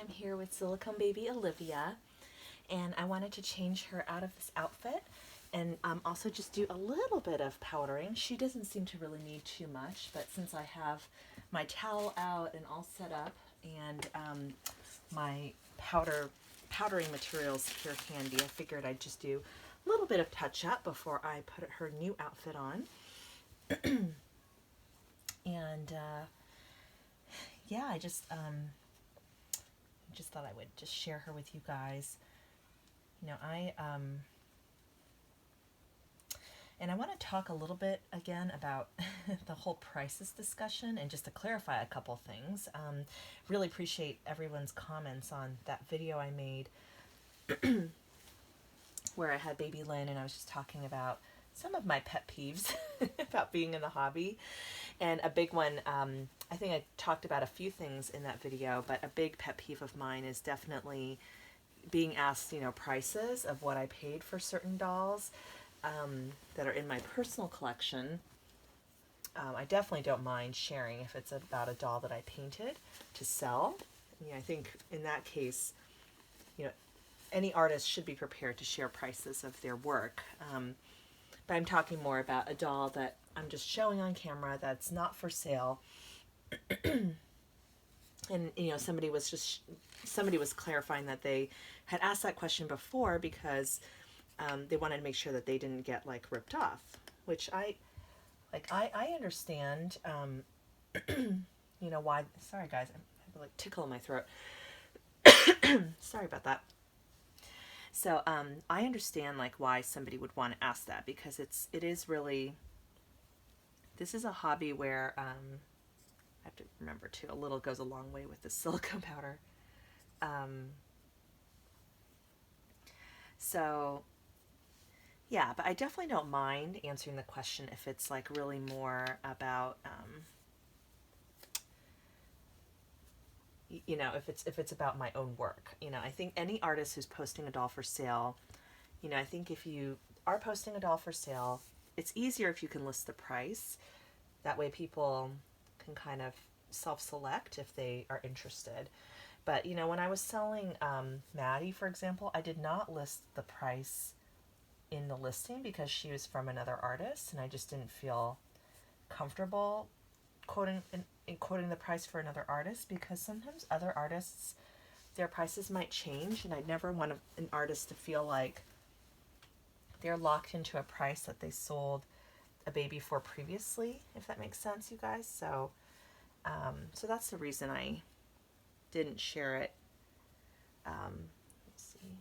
am here with silicone baby Olivia, and I wanted to change her out of this outfit and also just do a little bit of powdering. She doesn't seem to really need too much, but since I have my towel out and all set up and my powdering materials here handy, I figured I'd just do a little bit of touch up before I put her new outfit on. And yeah, I just thought I would just share her with you guys. You know, and I want to talk a little bit again about the whole prices discussion and just to clarify a couple things. Really appreciate everyone's comments on that video I made where I had baby Lynn and I was just talking about some of my pet peeves about being in the hobby. And a big one, I think I talked about a few things in that video, but a big pet peeve of mine is definitely being asked, you know, prices of what I paid for certain dolls that are in my personal collection. I definitely don't mind sharing if it's about a doll that I painted to sell. You know, I think in that case, you know, any artist should be prepared to share prices of their work. But I'm talking more about a doll that I'm just showing on camera that's not for sale. And, you know, somebody was clarifying that they had asked that question before because they wanted to make sure that they didn't get like ripped off, which I understand, you know, why. Sorry guys, I have a like tickle in my throat. Sorry about that. So I understand like why somebody would want to ask that, because it is really, this is a hobby where I have to remember too, a little goes a long way with the silicone powder. So yeah, but I definitely don't mind answering the question if it's like really more about you know, if it's about my own work. You know, I think any artist who's posting a doll for sale, you know, I think if you are posting a doll for sale, it's easier if you can list the price. That way people can kind of self-select if they are interested. But, you know, when I was selling Maddie, for example, I did not list the price in the listing because she was from another artist and I just didn't feel comfortable quoting the price for another artist, because sometimes other artists, their prices might change, and I never want an artist to feel like they're locked into a price that they sold a baby for previously, if that makes sense, you guys. So so that's the reason I didn't share it. Let's see,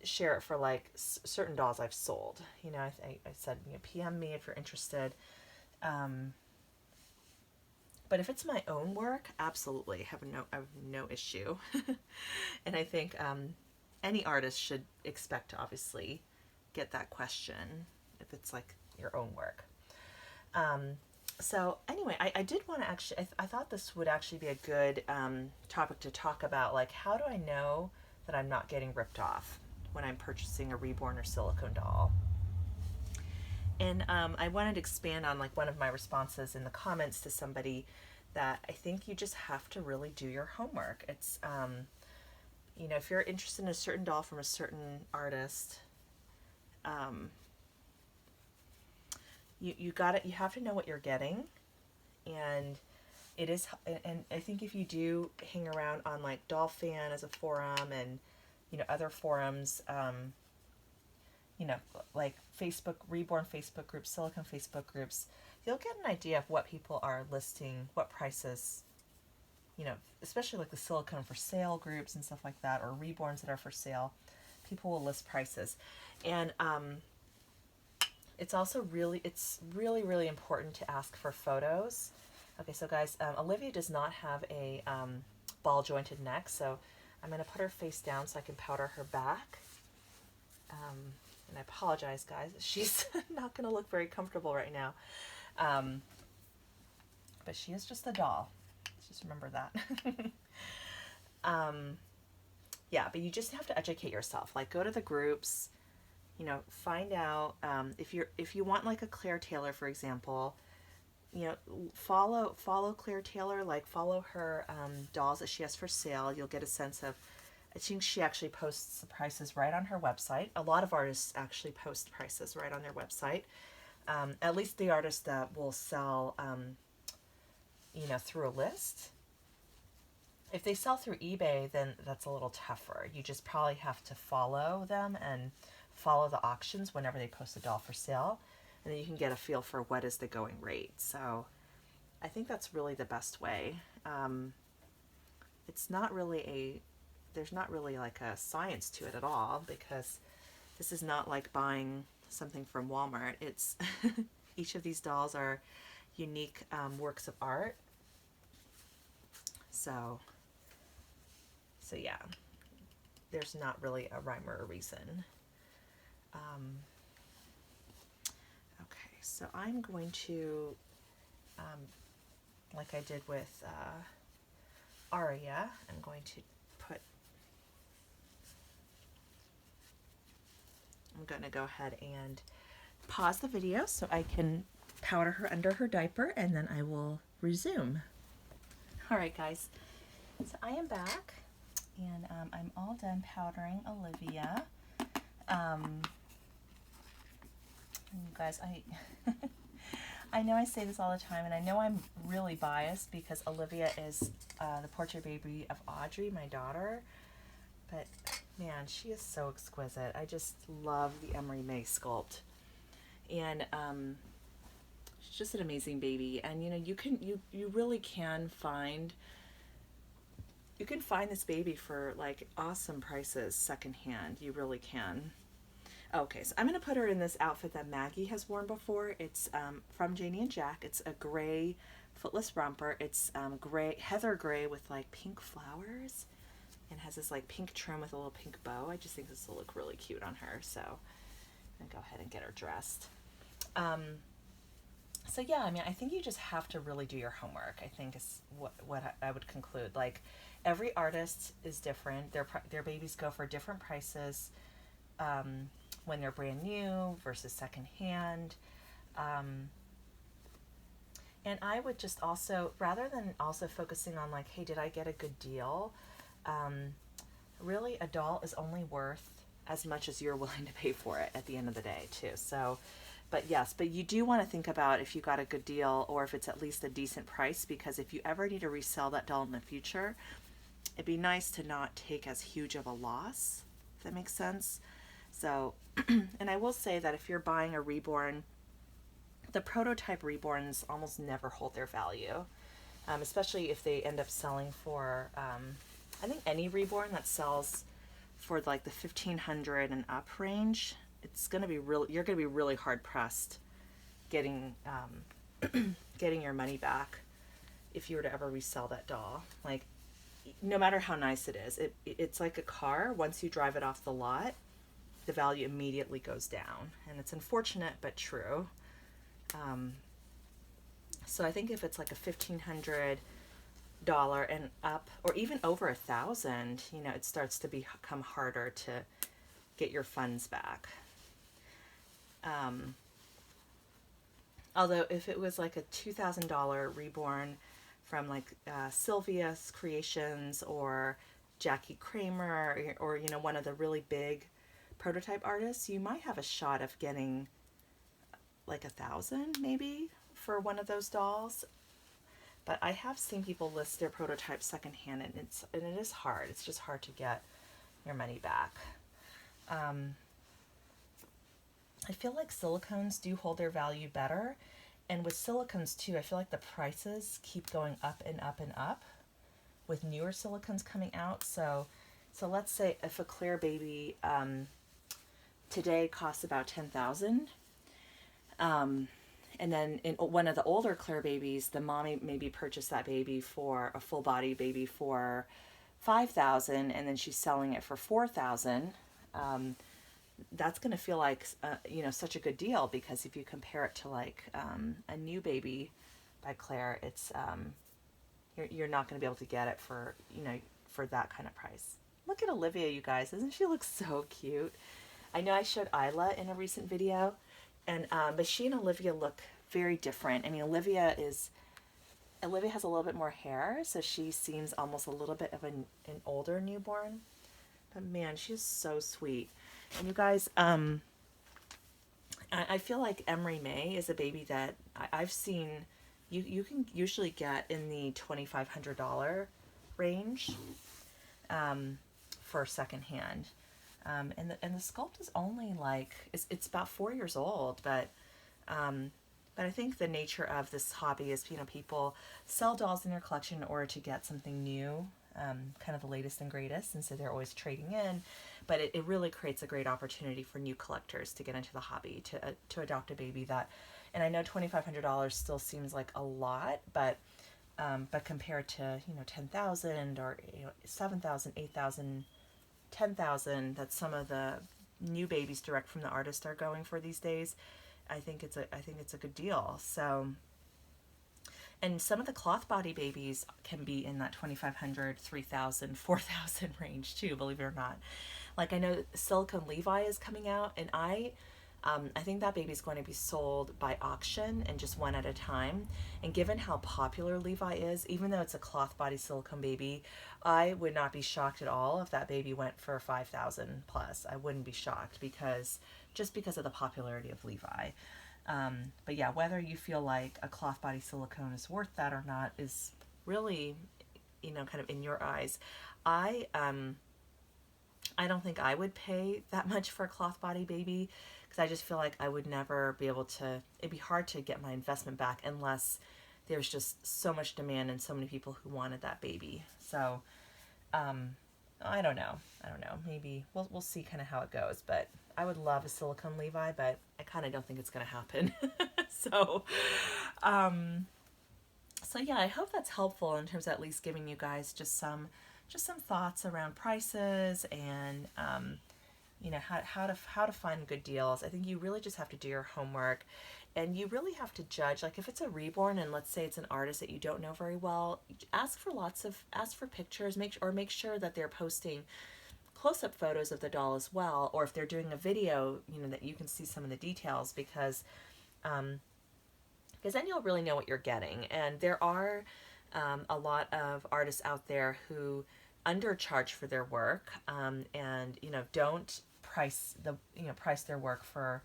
share it for like certain dolls I've sold. You know, I said, you know, PM me if you're interested. But if it's my own work, absolutely I have no issue. And I think any artist should expect to obviously get that question if it's like your own work. So anyway, I did want to actually, I thought this would actually be a good topic to talk about, like how do I know that I'm not getting ripped off when I'm purchasing a reborn or silicone doll? And I wanted to expand on like one of my responses in the comments to somebody, that I think you just have to really do your homework. It's, you know, if you're interested in a certain doll from a certain artist, you have to know what you're getting. And it is, and I think if you do hang around on like Doll Fan as a forum and, you know, other forums, you know, like Facebook, Reborn Facebook groups, Silicone Facebook groups, you'll get an idea of what people are listing, what prices, you know, especially like the silicone for sale groups and stuff like that, or reborns that are for sale. People will list prices. And it's also really important to ask for photos. Okay, so guys, Olivia does not have a ball jointed neck, so I'm going to put her face down so I can powder her back. And I apologize, guys. She's not going to look very comfortable right now. But she is just a doll. Just remember that. Yeah, but you just have to educate yourself. Like, go to the groups, you know, find out if you want like a Claire Taylor, for example, you know, follow Claire Taylor, like follow her dolls that she has for sale. You'll get a sense of, I think she actually posts the prices right on her website. A lot of artists actually post prices right on their website. At least the artists that will sell, you know, through a list. If they sell through eBay, then that's a little tougher. You just probably have to follow them and follow the auctions whenever they post a doll for sale, and then you can get a feel for what is the going rate. So I think that's really the best way. It's not really there's not really like a science to it at all, because this is not like buying something from Walmart. It's each of these dolls are unique works of art. So yeah, there's not really a rhyme or a reason. Okay, so I'm going to, like I did with Aria, I'm going to go ahead and pause the video so I can powder her under her diaper, and then I will resume. All right, guys, so I am back, and I'm all done powdering Olivia. You guys, I know I say this all the time, and I know I'm really biased because Olivia is the portrait baby of Audrey, my daughter, but man, she is so exquisite. I just love the Emerie Mei sculpt, and she's just an amazing baby. And you know, you really can find this baby for like awesome prices secondhand. You really can. Okay, so I'm going to put her in this outfit that Maggie has worn before. It's from Janie and Jack. It's a gray footless romper. It's gray, heather gray with like pink flowers, and has this like pink trim with a little pink bow. I just think this will look really cute on her. So I'm going to go ahead and get her dressed. So yeah, I mean, I think you just have to really do your homework, I think is what I would conclude. Like, every artist is different. Their babies go for different prices. When they're brand new versus secondhand. And I would just also, rather than also focusing on like, hey, did I get a good deal? Really, a doll is only worth as much as you're willing to pay for it at the end of the day too. So, but yes, but you do want to think about if you got a good deal, or if it's at least a decent price, because if you ever need to resell that doll in the future, it'd be nice to not take as huge of a loss, if that makes sense. So, and I will say that if you're buying a reborn, the prototype reborns almost never hold their value, especially if they end up selling for, I think any reborn that sells for like the 1,500 and up range, it's going to be you're going to be really hard pressed getting, getting your money back if you were to ever resell that doll. Like, no matter how nice it is, it's like a car. Once you drive it off the lot, the value immediately goes down, and it's unfortunate but true. So I think if it's like a $1,500 and up, or even over $1,000, you know, it starts to become harder to get your funds back. Although if it was like a $2,000 reborn from like Sylvia's Creations or Jackie Kramer, or you know, one of the really big prototype artists, you might have a shot of getting like $1,000 maybe for one of those dolls. But I have seen people list their prototypes secondhand, and it is hard. It's just hard to get your money back. I feel like silicones do hold their value better, and with silicones too, I feel like the prices keep going up and up and up with newer silicones coming out. So let's say if a Claire baby today costs about $10,000, and then in one of the older Claire babies, the mommy maybe purchased that baby for a full body baby for $5,000, and then she's selling it for $4,000. That's going to feel like you know, such a good deal, because if you compare it to like a new baby by Claire, it's you're not going to be able to get it for, you know, for that kind of price. Look at Olivia, you guys. Doesn't she look so cute? I know I showed Isla in a recent video, and but she and Olivia look very different. I mean, Olivia has a little bit more hair, so she seems almost a little bit of an older newborn. But man, she's so sweet. And you guys, I feel like Emerie Mei is a baby that I've seen you can usually get in the $2,500 range for secondhand. And the sculpt is only like it's about 4 years old, but I think the nature of this hobby is, you know, people sell dolls in their collection in order to get something new, kind of the latest and greatest, and so they're always trading in. But it really creates a great opportunity for new collectors to get into the hobby, to adopt a baby that, and I know $2,500 still seems like a lot, but compared to, you know, 10,000 or, you know, 7,000, 8,000, 10,000 that some of the new babies direct from the artist are going for these days, I think it's a good deal. So, and some of the cloth body babies can be in that 2,500, 3,000, 4,000 range too, believe it or not. Like, I know Silicone Levi is coming out, and I think that baby is going to be sold by auction and just one at a time. And given how popular Levi is, even though it's a cloth body silicone baby, I would not be shocked at all if that baby went for 5,000 plus. I wouldn't be shocked, just because of the popularity of Levi. But yeah, whether you feel like a cloth body silicone is worth that or not is really, you know, kind of in your eyes. I don't think I would pay that much for a cloth body baby, because I just feel like I would never be able to, it'd be hard to get my investment back unless there's just so much demand and so many people who wanted that baby. So, I don't know. Maybe we'll see kind of how it goes, but I would love a silicone Levi, but I kind of don't think it's going to happen. So, so yeah, I hope that's helpful in terms of at least giving you guys just some thoughts around prices and, you know, how to find good deals. I think you really just have to do your homework, and you really have to judge. Like, if it's a reborn and let's say it's an artist that you don't know very well, ask for pictures, make sure that they're posting close-up photos of the doll as well, or if they're doing a video, you know, that you can see some of the details, because then you'll really know what you're getting. And there are a lot of artists out there who undercharge for their work, and, you know, don't price their work for,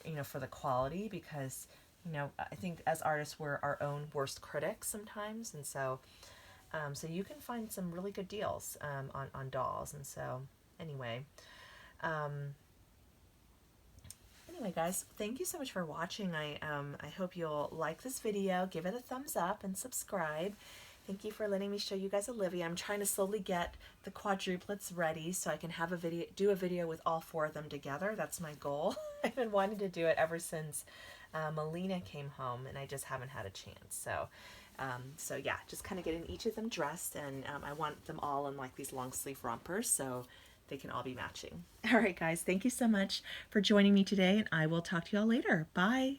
you know, for the quality, because, you know, I think as artists we're our own worst critics sometimes, and so you can find some really good deals on dolls. And so anyway, guys, thank you so much for watching. I hope you'll like this video, give it a thumbs up, and subscribe. Thank you for letting me show you guys Olivia. I'm trying to slowly get the quadruplets ready so I can have do a video with all 4 of them together. That's my goal. I've been wanting to do it ever since Melina came home, and I just haven't had a chance. So yeah, just kind of getting each of them dressed, and I want them all in like these long sleeve rompers so they can all be matching. All right, guys, thank you so much for joining me today, and I will talk to you all later. Bye.